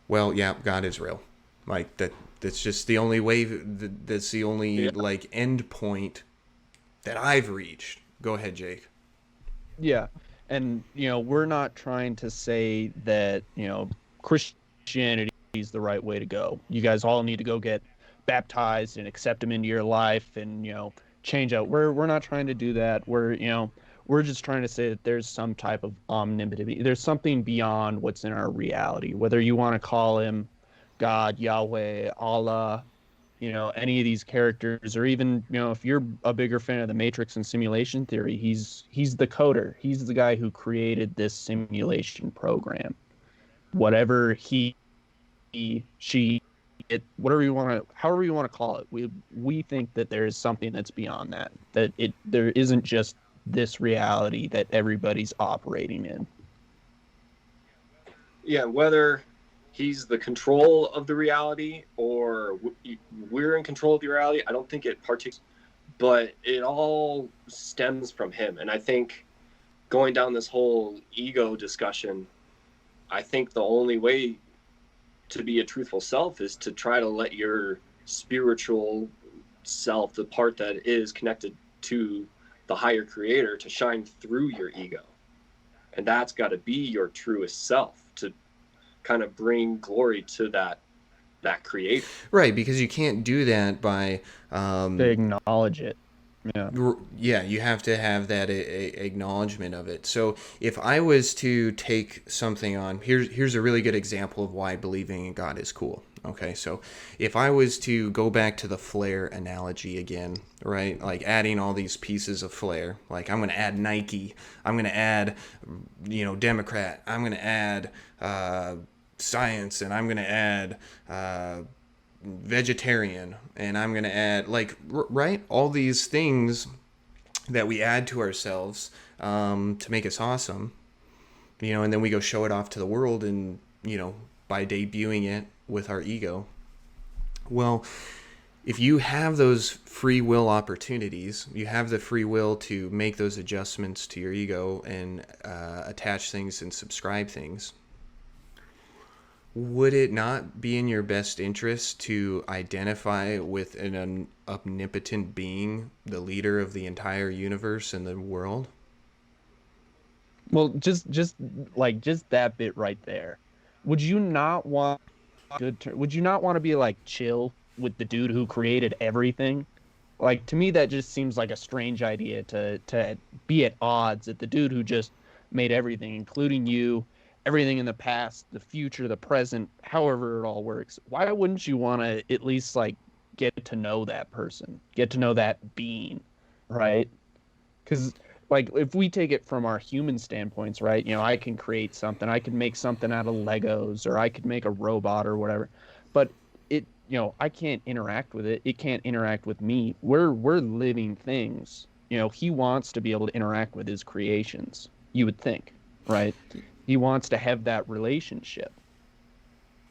well, yeah, God is real. Like that's just the only way. That's the only Yeah. like end point that I've reached. Go ahead, Jake. Yeah. And, we're not trying to say that, Christianity is the right way to go. You guys all need to go get baptized and accept him into your life and, change out. We're not trying to do that. We're just trying to say that there's some type of omnipotence. There's something beyond what's in our reality, whether you want to call him God, Yahweh, Allah, any of these characters, or even, if you're a bigger fan of the Matrix and simulation theory, he's the coder. He's the guy who created this simulation program. Whatever she, whatever you want to, however you want to call it, we think that there is something that's beyond that. There isn't just this reality that everybody's operating in. Yeah, whether he's the control of the reality or we're in control of the reality, I don't think it partakes, but it all stems from him. And I think going down this whole ego discussion, I think the only way to be a truthful self is to try to let your spiritual self, the part that is connected to the higher creator, to shine through your ego. And that's got to be your truest self, to kind of bring glory to that creator. Right, because you can't do that by To acknowledge it. Yeah. yeah, you have to have that acknowledgement of it. So if I was to take something on, here's a really good example of why believing in God is cool. Okay, so if I was to go back to the flare analogy again, right, like adding all these pieces of flare, like I'm going to add Nike, I'm going to add, Democrat, I'm going to add science, and I'm going to add vegetarian, and I'm going to add, like, right, all these things that we add to ourselves to make us awesome, and then we go show it off to the world, and by debuting it with our ego. Well, if you have those free will opportunities, you have the free will to make those adjustments to your ego and attach things and subscribe things. Would it not be in your best interest to identify with an omnipotent being, the leader of the entire universe and the world? Well, just that bit right there. Would you not want would you not want to be like chill with the dude who created everything? Like, to me that just seems like a strange idea to be at odds at the dude who just made everything, including you, everything in the past, the future, the present, however it all works. Why wouldn't you want to at least like get to know that person, get to know that being, right? Because like if we take it from our human standpoints, right? You know, I can create something, I could make something out of Legos, or I could make a robot or whatever. But it, you know, I can't interact with it. It can't interact with me. We're living things. You know, he wants to be able to interact with his creations, you would think, right? He wants to have that relationship.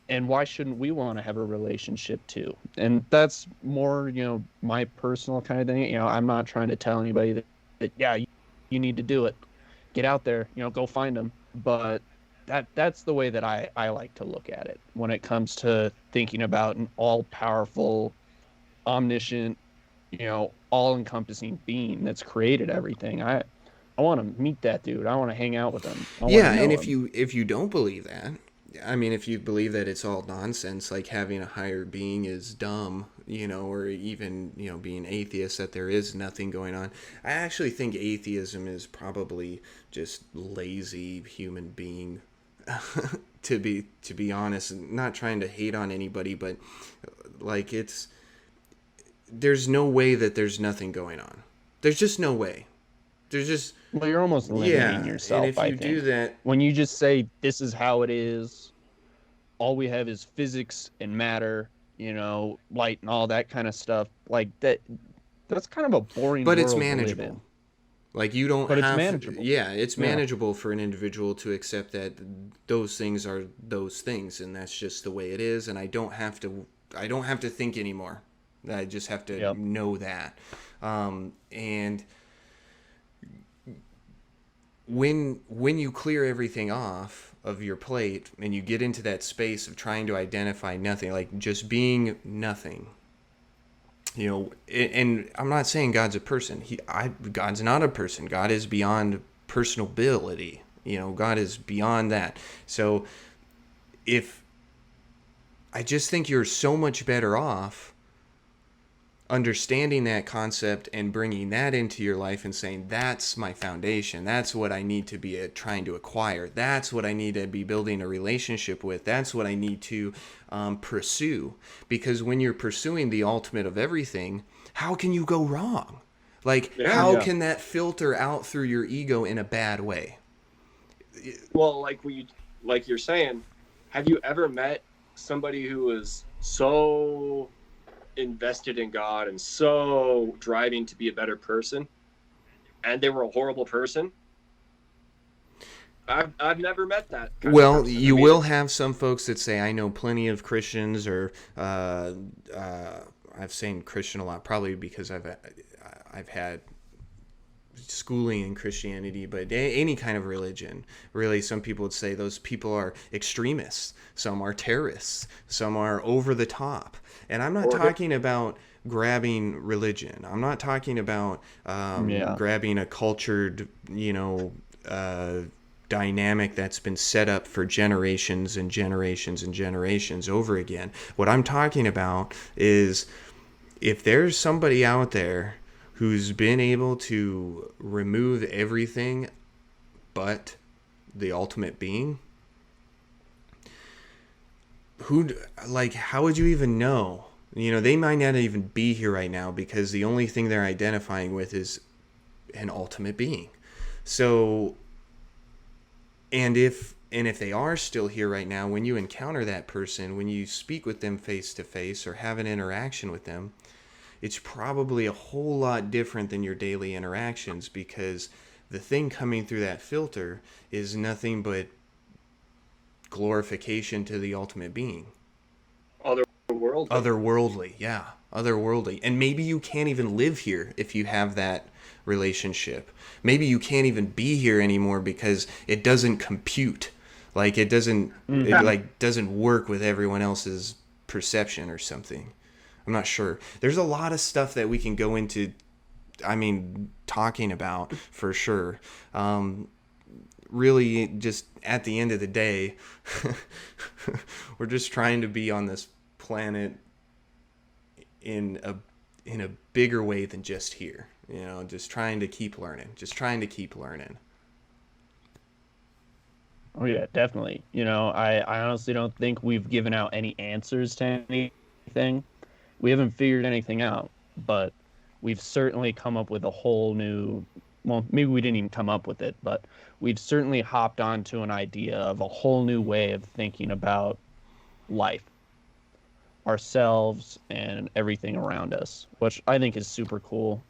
And why shouldn't we want to have a relationship too? And that's more, you know, my personal kind of thing. You know, I'm not trying to tell anybody that yeah, you need to do it. Get out there, you know, go find them. But that's the way that I like to look at it when it comes to thinking about an all powerful, omniscient, you know, all encompassing being that's created everything. I want to meet that dude. I want to hang out with him. I want Yeah, to and know if him. you don't believe that, I mean, if you believe that it's all nonsense, like having a higher being is dumb, you know, or even, you know, being atheist, that there is nothing going on. I actually think atheism is probably just lazy human being, to be honest. Not trying to hate on anybody, but like there's no way that there's nothing going on. There's just no way. There's just Well, you're almost limiting yeah, and yourself, if I you do think. that, When you just say this is how it is, all we have is physics and matter, you know, light and all that kind of stuff. Like that's kind of a boring but it's world to live manageable. in. Like you don't But it's have, manageable. yeah, it's Yeah. manageable for an individual to accept that those things are those things, and that's just the way it is. And I don't have to think anymore. I just have to Yep. know that. And when you clear everything off of your plate and you get into that space of trying to identify nothing, like just being nothing, you know, and I'm not saying God's a person. God's not a person. God is beyond personability. You know, God is beyond that. So if I just think you're so much better off understanding that concept and bringing that into your life and saying that's my foundation, that's what I need to be trying to acquire, that's what I need to be building a relationship with, that's what I need to pursue. Because when you're pursuing the ultimate of everything, how can you go wrong? Like, Yeah. how Yeah. can that filter out through your ego in a bad way? Well, like you're saying, have you ever met somebody who was so invested in God and so driving to be a better person, and they were a horrible person? I've never met that kind of Well, person. you will have some folks that say, I know plenty of Christians, or I've saying Christian a lot, probably because I've had schooling in Christianity, but any kind of religion. Really, some people would say those people are extremists. Some are terrorists. Some are over the top. And I'm not Or- talking about grabbing religion. I'm not talking about Yeah. grabbing a cultured, you know, dynamic that's been set up for generations and generations and generations over again. What I'm talking about is if there's somebody out there who's been able to remove everything but the ultimate being, how would you even know? You know, they might not even be here right now because the only thing they're identifying with is an ultimate being. So, and if they are still here right now, when you encounter that person, when you speak with them face to face or have an interaction with them, it's probably a whole lot different than your daily interactions, because the thing coming through that filter is nothing but glorification to the ultimate being. Otherworldly. Otherworldly, yeah. Otherworldly. And maybe you can't even live here if you have that relationship. Maybe you can't even be here anymore because it doesn't compute. Like it doesn't doesn't work with everyone else's perception or something. I'm not sure. There's a lot of stuff that we can go into, I mean, talking about for sure. Really, just at the end of the day, we're just trying to be on this planet in a bigger way than just here. You know, just trying to keep learning. Oh yeah, definitely. You know, I honestly don't think we've given out any answers to anything. We haven't figured anything out, but we've certainly come up with a whole new, well, maybe we didn't even come up with it, but we've certainly hopped onto an idea of a whole new way of thinking about life, ourselves, and everything around us, which I think is super cool.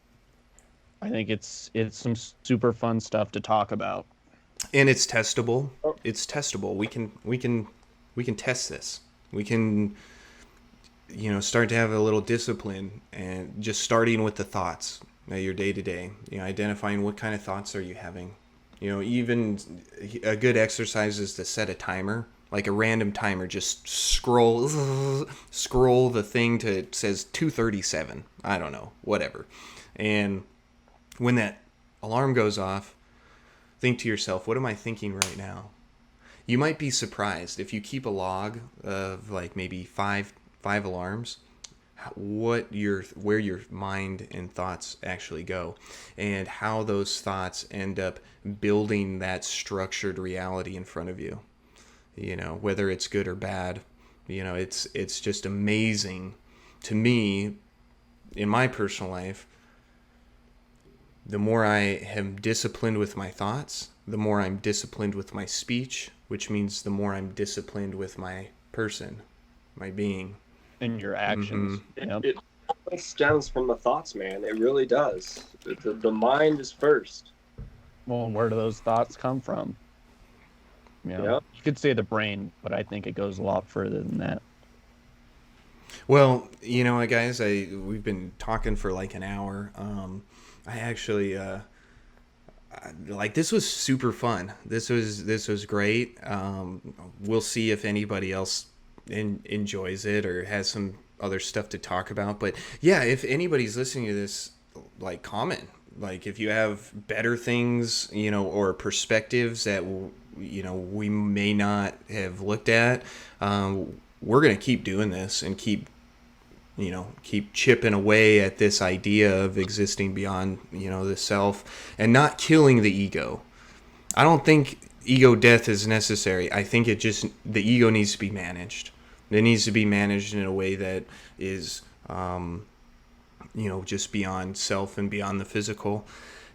I think it's some super fun stuff to talk about. And it's testable. Oh. It's testable. We can test this. We can, start to have a little discipline, and just starting with the thoughts, your day to day, identifying what kind of thoughts are you having. Even a good exercise is to set a timer, like a random timer. Just scroll the thing to, it says 2:37. I don't know, whatever. And when that alarm goes off, think to yourself, what am I thinking right now? You might be surprised if you keep a log of like maybe five alarms, where your mind and thoughts actually go, and how those thoughts end up building that structured reality in front of you. Whether it's good or bad, it's just amazing to me in my personal life. The more I am disciplined with my thoughts, the more I'm disciplined with my speech, which means the more I'm disciplined with my person, my being. And your actions. Yep. It all stems from the thoughts, man. It really does. The mind is first. Well, where do those thoughts come from? Yep. You could say the brain, but I think it goes a lot further than that. Well, what, guys, we've been talking for like an hour. I actually like, this was super fun. This was great. We'll see if anybody else enjoys it or has some other stuff to talk about. But yeah, if anybody's listening to this, like, comment. Like, if you have better things, or perspectives that we may not have looked at, we're gonna keep doing this and keep chipping away at this idea of existing beyond, the self, and not killing the ego. I don't think ego death is necessary. I think the ego needs to be managed. It needs to be managed in a way that is, just beyond self and beyond the physical.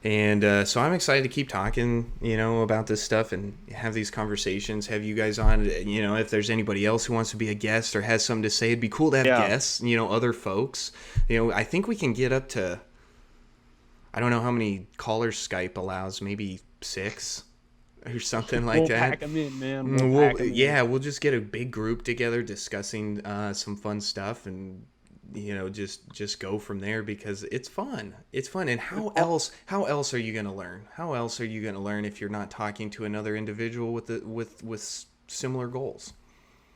And so I'm excited to keep talking, about this stuff and have these conversations, have you guys on. If there's anybody else who wants to be a guest or has something to say, it'd be cool to have guests, other folks. I think we can get up to, I don't know how many callers Skype allows, maybe 6 or something like that. We'll pack them in, man. We'll just get a big group together discussing some fun stuff, and just go from there, because it's fun. And how else are you going to learn? How else are you going to learn if you're not talking to another individual with similar goals?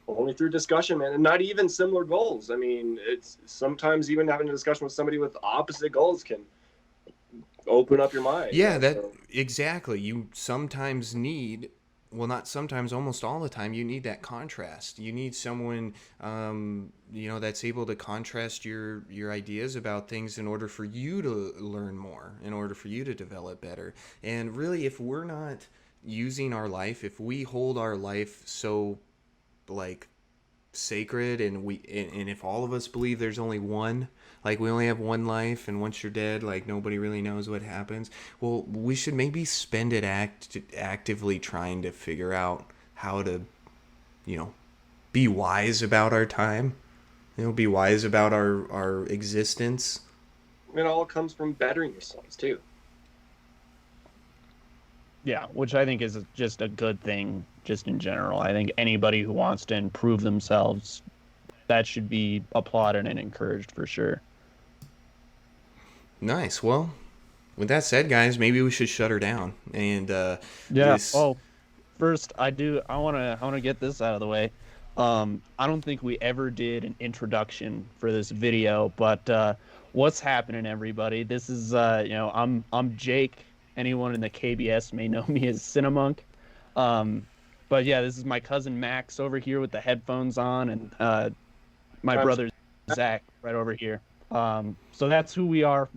Only through discussion, man, and not even similar goals. I mean, it's sometimes even having a discussion with somebody with opposite goals can open up your mind. Yeah, exactly. You sometimes need, well, not sometimes, almost all the time, you need that contrast. You need someone, that's able to contrast your ideas about things in order for you to learn more, in order for you to develop better. And really, if we're not using our life, if we hold our life so, like, sacred, and if all of us believe there's only one, like, we only have one life, and once you're dead, like, nobody really knows what happens. Well, we should maybe spend it actively trying to figure out how to, be wise about our time, be wise about our existence. It all comes from bettering yourselves too. Yeah, which I think is just a good thing, just in general. I think anybody who wants to improve themselves, that should be applauded and encouraged for sure. Nice. Well, with that said, guys, maybe we should shut her down. And Oh, first I want to get this out of the way. I don't think we ever did an introduction for this video, but what's happening, everybody? This is I'm Jake. Anyone in the KBS may know me as Cinemonk. But yeah, this is my cousin Max over here with the headphones on, and my brother Zach right over here. So that's who we are.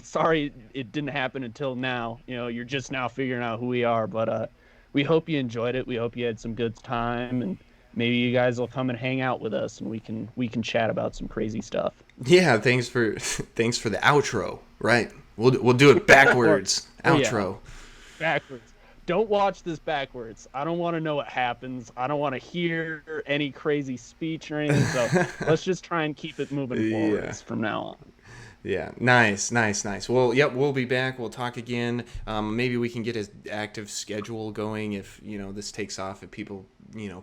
Sorry it didn't happen until now. You're just now figuring out who we are, but we hope you enjoyed it. We hope you had some good time, and maybe you guys will come and hang out with us, and we can chat about some crazy stuff. Yeah, thanks for the outro. Right. We'll do it backwards. Oh, yeah. Outro. Backwards. Don't watch this backwards. I don't want to know what happens. I don't want to hear any crazy speech or anything. So let's just try and keep it moving forwards from now on. Yeah, nice. Well, yep, we'll be back. We'll talk again. Maybe we can get an active schedule going if this takes off. If people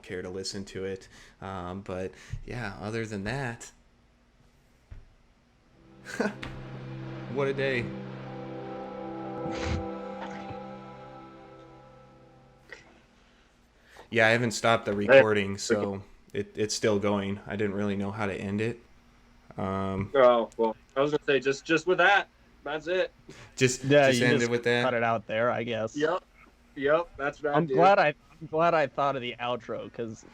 care to listen to it. But yeah, other than that, what a day. Yeah, I haven't stopped the recording, so it's still going. I didn't really know how to end it. Oh well, I was gonna say just with that, that's it. Just You end just it with that. cut it out there, I guess. Yep. That's what I'm glad I thought of the outro because